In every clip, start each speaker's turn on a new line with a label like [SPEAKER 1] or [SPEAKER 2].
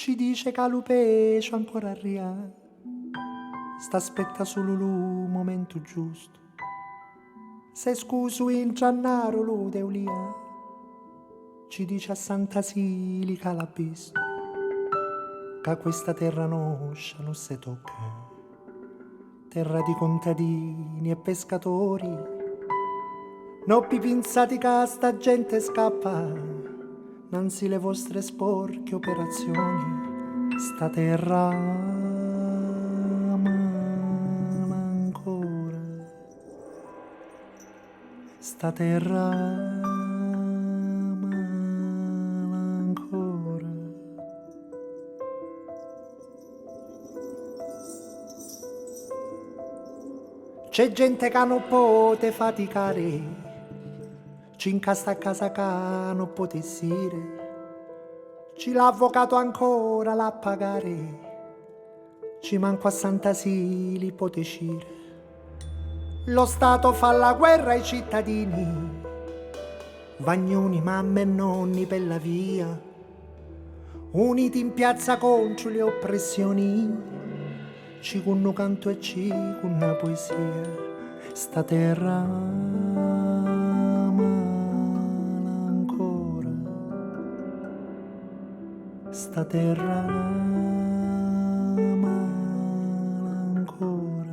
[SPEAKER 1] ci dice che lo pesce ancora ria, sta aspetta solo il momento giusto. Se scuso in trannaro lo deulia, ci dice a Santa Silica l'ha visto, che questa terra nostra non si tocca, terra di contadini e pescatori. Non vi pensate che sta gente scappa, nanzi le vostre sporche operazioni, sta terra mala ancora, sta terra mala ancora. C'è gente che non può faticare, ci incasta a casa che non potessire, ci l'avvocato ancora la pagare, ci manco a Santa Sili potescire. Lo Stato fa la guerra ai cittadini, vagnoni, mamme e nonni per la via, uniti in piazza contro le oppressioni, ci con un canto e ci con una poesia, sta terra mala ancora, sta terra mala ancora.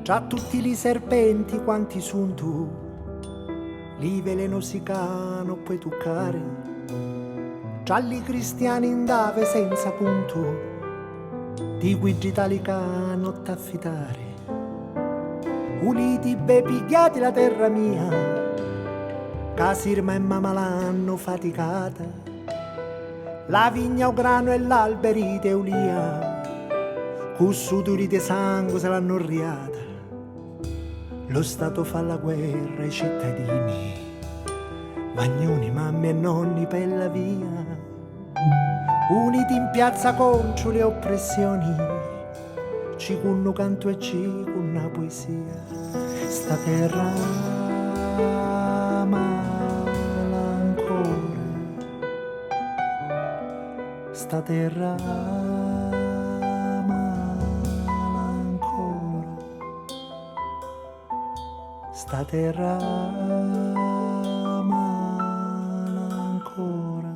[SPEAKER 1] Tra tutti i serpenti quanti son tu, li velenosi che non puoi toccare, tra li cristiani indave senza punto, di guidi italicano t'affidare. Uliti be pigliati la terra mia, che sirma e mamma l'hanno faticata, la vigna o grano e l'alberi teulia, con sudori di sangue se l'hanno riata. Lo Stato fa la guerra ai cittadini, vagnoni, mamme e nonni per la via, uniti in piazza contro le oppressioni, ci cunno canto e ci cunna poesia, sta terra mala ancora, sta terra mala ancora, sta terra mala ancora,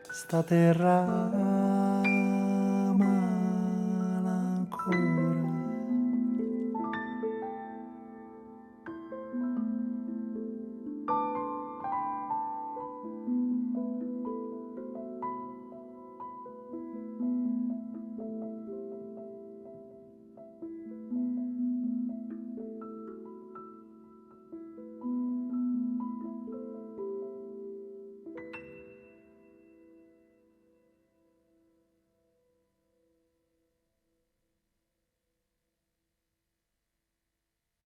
[SPEAKER 1] sta terra